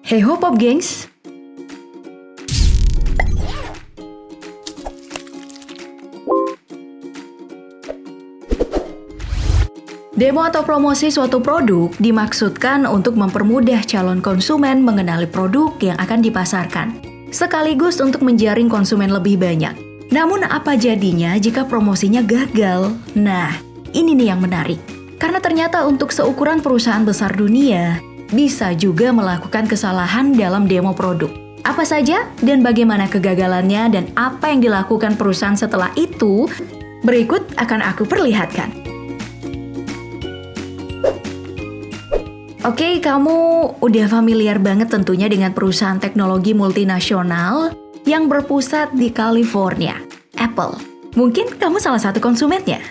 Hey ho Pop Gengs! Demo atau promosi suatu produk dimaksudkan untuk mempermudah calon konsumen mengenali produk yang akan dipasarkan, sekaligus untuk menjaring konsumen lebih banyak. Namun apa jadinya jika promosinya gagal? Nah, ini nih yang menarik. Karena ternyata untuk seukuran perusahaan besar dunia, bisa juga melakukan kesalahan dalam demo produk. Apa saja dan bagaimana kegagalannya dan apa yang dilakukan perusahaan setelah itu, berikut akan aku perlihatkan. Oke, kamu udah familiar banget tentunya dengan perusahaan teknologi multinasional yang berpusat di California, Apple. Mungkin kamu salah satu konsumennya.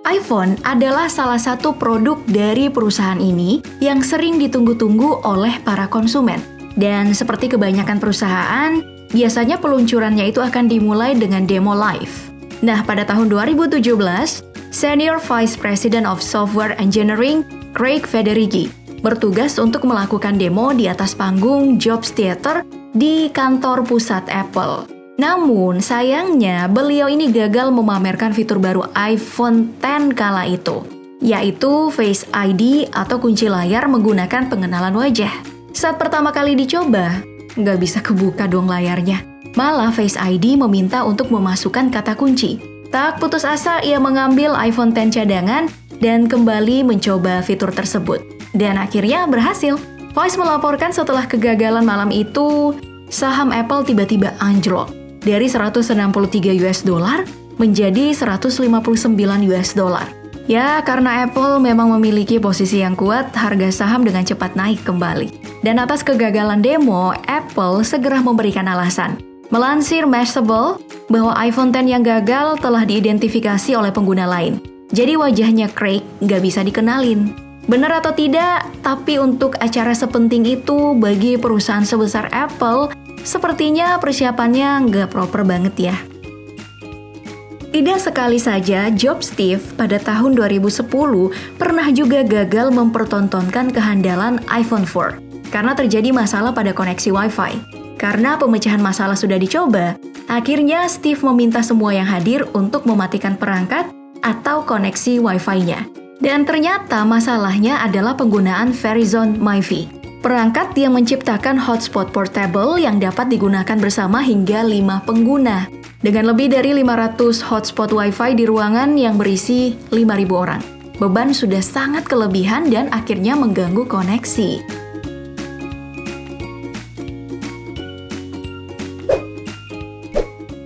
iPhone adalah salah satu produk dari perusahaan ini yang sering ditunggu-tunggu oleh para konsumen. Dan seperti kebanyakan perusahaan, biasanya peluncurannya itu akan dimulai dengan demo live. Nah, pada tahun 2017, Senior Vice President of Software Engineering, Craig Federighi, bertugas untuk melakukan demo di atas panggung Jobs Theater di kantor pusat Apple. Namun, sayangnya beliau ini gagal memamerkan fitur baru iPhone X kala itu, yaitu Face ID atau kunci layar menggunakan pengenalan wajah. Saat pertama kali dicoba, nggak bisa kebuka dong layarnya. Malah Face ID meminta untuk memasukkan kata kunci. Tak putus asa, ia mengambil iPhone X cadangan dan kembali mencoba fitur tersebut. Dan akhirnya berhasil. Vice melaporkan setelah kegagalan malam itu, saham Apple tiba-tiba anjlok dari $163 menjadi $159. Ya, karena Apple memang memiliki posisi yang kuat, harga saham dengan cepat naik kembali. Dan atas kegagalan demo, Apple segera memberikan alasan. Melansir Mashable, bahwa iPhone X yang gagal telah diidentifikasi oleh pengguna lain. Jadi wajahnya Craig nggak bisa dikenalin. Benar atau tidak, tapi untuk acara sepenting itu bagi perusahaan sebesar Apple, sepertinya persiapannya nggak proper banget ya. Tidak sekali saja, Job Steve pada tahun 2010 pernah juga gagal mempertontonkan kehandalan iPhone 4 karena terjadi masalah pada koneksi Wi-Fi. Karena pemecahan masalah sudah dicoba, akhirnya Steve meminta semua yang hadir untuk mematikan perangkat atau koneksi Wi-Fi-nya. Dan ternyata masalahnya adalah penggunaan Verizon MiFi, perangkat yang menciptakan hotspot portable yang dapat digunakan bersama hingga 5 pengguna. Dengan lebih dari 500 hotspot Wi-Fi di ruangan yang berisi 5.000 orang. Beban sudah sangat kelebihan dan akhirnya mengganggu koneksi.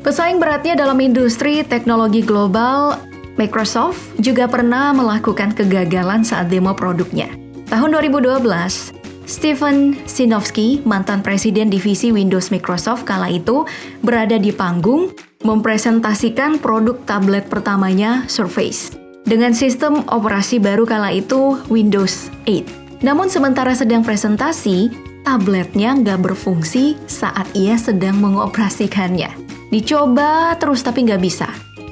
Pesaing beratnya dalam industri teknologi global, Microsoft juga pernah melakukan kegagalan saat demo produknya. Tahun 2012, Stephen Sinofsky, mantan presiden divisi Windows Microsoft kala itu, berada di panggung mempresentasikan produk tablet pertamanya, Surface, dengan sistem operasi baru kala itu, Windows 8. Namun sementara sedang presentasi, tabletnya nggak berfungsi saat ia sedang mengoperasikannya. Dicoba terus tapi nggak bisa.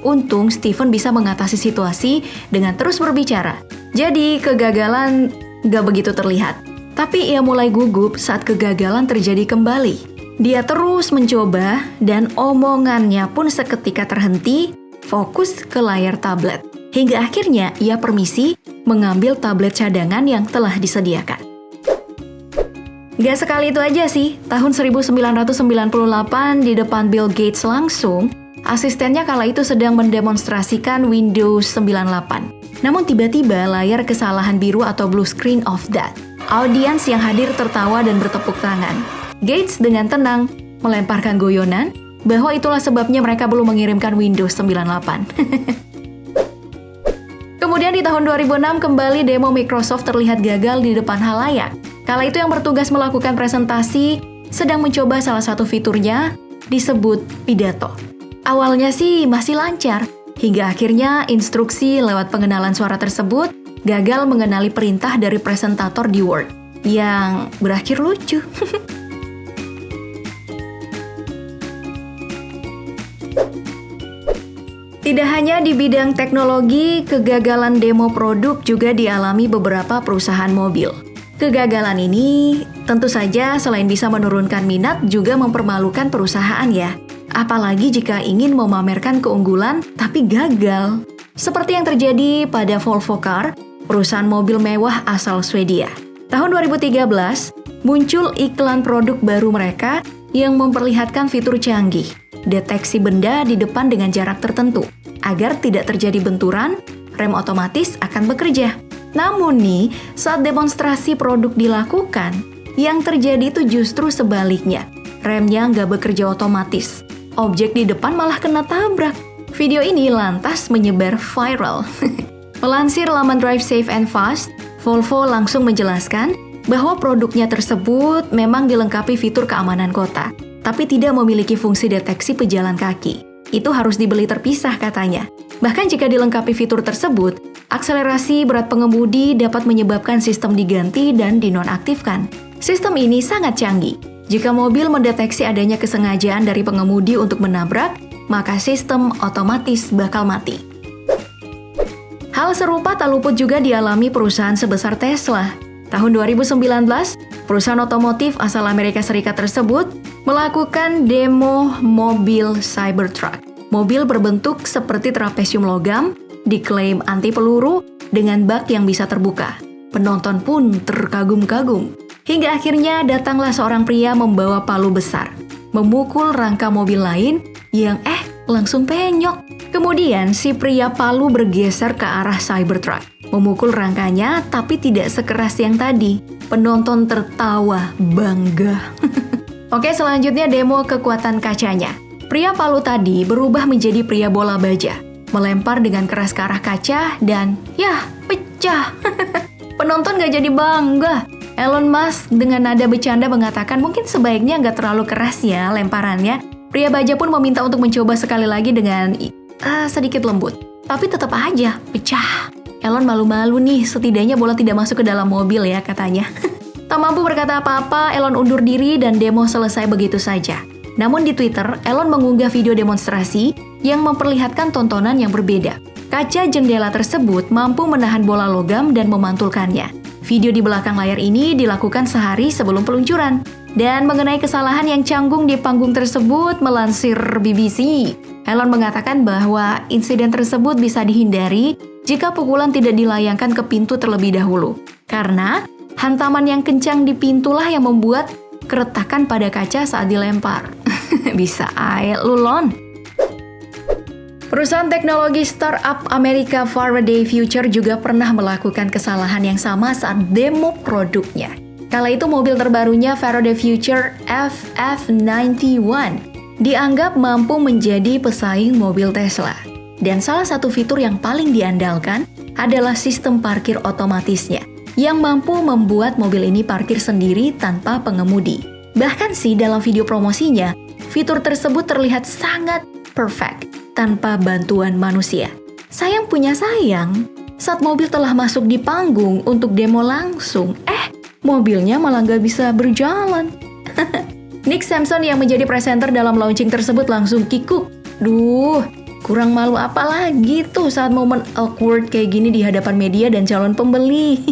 Untung Stephen bisa mengatasi situasi dengan terus berbicara. Jadi kegagalan gak begitu terlihat. Tapi ia mulai gugup saat kegagalan terjadi kembali. Dia terus mencoba dan omongannya pun seketika terhenti, fokus ke layar tablet. Hingga akhirnya ia permisi mengambil tablet cadangan yang telah disediakan. Gak sekali itu aja sih, tahun 1998 di depan Bill Gates langsung, asistennya kala itu sedang mendemonstrasikan Windows 98. Namun tiba-tiba layar kesalahan biru atau blue screen of death. Audiens yang hadir tertawa dan bertepuk tangan. Gates dengan tenang melemparkan guyonan bahwa itulah sebabnya mereka belum mengirimkan Windows 98. Kemudian di tahun 2006 kembali demo Microsoft terlihat gagal di depan halayak. Kala itu yang bertugas melakukan presentasi sedang mencoba salah satu fiturnya disebut pidato. Awalnya sih masih lancar, hingga akhirnya instruksi lewat pengenalan suara tersebut gagal mengenali perintah dari presentator di Word, yang berakhir lucu. Tidak hanya di bidang teknologi, kegagalan demo produk juga dialami beberapa perusahaan mobil. Kegagalan ini Tentu saja selain bisa menurunkan minat juga mempermalukan perusahaan ya. Apalagi jika ingin memamerkan keunggulan tapi gagal. Seperti yang terjadi pada Volvo Car, perusahaan mobil mewah asal Swedia. Tahun 2013, muncul iklan produk baru mereka yang memperlihatkan fitur canggih, deteksi benda di depan dengan jarak tertentu. Agar tidak terjadi benturan, rem otomatis akan bekerja. Namun nih, saat demonstrasi produk dilakukan, yang terjadi itu justru sebaliknya. Remnya nggak bekerja otomatis. Objek di depan malah kena tabrak. Video ini lantas menyebar viral. Melansir laman Drive Safe and Fast, Volvo langsung menjelaskan bahwa produknya tersebut memang dilengkapi fitur keamanan kota, tapi tidak memiliki fungsi deteksi pejalan kaki. Itu harus dibeli terpisah katanya. Bahkan jika dilengkapi fitur tersebut, akselerasi berat pengemudi dapat menyebabkan sistem diganti dan dinonaktifkan. Sistem ini sangat canggih. Jika mobil mendeteksi adanya kesengajaan dari pengemudi untuk menabrak, maka sistem otomatis bakal mati. Hal serupa tak luput juga dialami perusahaan sebesar Tesla. Tahun 2019, perusahaan otomotif asal Amerika Serikat tersebut melakukan demo mobil Cybertruck. Mobil berbentuk seperti trapesium logam, diklaim anti peluru dengan bak yang bisa terbuka. Penonton pun terkagum-kagum. Hingga akhirnya datanglah seorang pria membawa palu besar, memukul rangka mobil lain yang langsung penyok. Kemudian si pria palu bergeser ke arah Cybertruck, memukul rangkanya tapi tidak sekeras yang tadi. Penonton tertawa bangga. Oke, selanjutnya demo kekuatan kacanya. Pria palu tadi berubah menjadi pria bola baja, melempar dengan keras ke arah kaca dan pecah. Penonton gak jadi bangga. Elon Musk dengan nada bercanda mengatakan mungkin sebaiknya nggak terlalu keras ya lemparannya. Pria baja pun meminta untuk mencoba sekali lagi dengan sedikit lembut. Tapi tetap aja pecah. Elon malu-malu nih, setidaknya bola tidak masuk ke dalam mobil ya katanya. Tak mampu berkata apa-apa, Elon undur diri dan demo selesai begitu saja. Namun di Twitter, Elon mengunggah video demonstrasi yang memperlihatkan tontonan yang berbeda. Kaca jendela tersebut mampu menahan bola logam dan memantulkannya. Video di belakang layar ini dilakukan sehari sebelum peluncuran. Dan mengenai kesalahan yang canggung di panggung tersebut, melansir BBC, Elon mengatakan bahwa insiden tersebut bisa dihindari jika pukulan tidak dilayangkan ke pintu terlebih dahulu. Karena hantaman yang kencang di pintulah yang membuat keretakan pada kaca saat dilempar. Bisa aja lu, Lon. Perusahaan teknologi startup Amerika Faraday Future juga pernah melakukan kesalahan yang sama saat demo produknya. Kala itu mobil terbarunya Faraday Future FF91 dianggap mampu menjadi pesaing mobil Tesla. Dan salah satu fitur yang paling diandalkan adalah sistem parkir otomatisnya, yang mampu membuat mobil ini parkir sendiri tanpa pengemudi. Bahkan sih dalam video promosinya, fitur tersebut terlihat sangat perfect, tanpa bantuan manusia. Sayang punya sayang, saat mobil telah masuk di panggung untuk demo langsung, mobilnya malah nggak bisa berjalan. Nick Sampson yang menjadi presenter dalam launching tersebut langsung kikuk. Duh, kurang malu apa lagi tuh saat momen awkward kayak gini di hadapan media dan calon pembeli.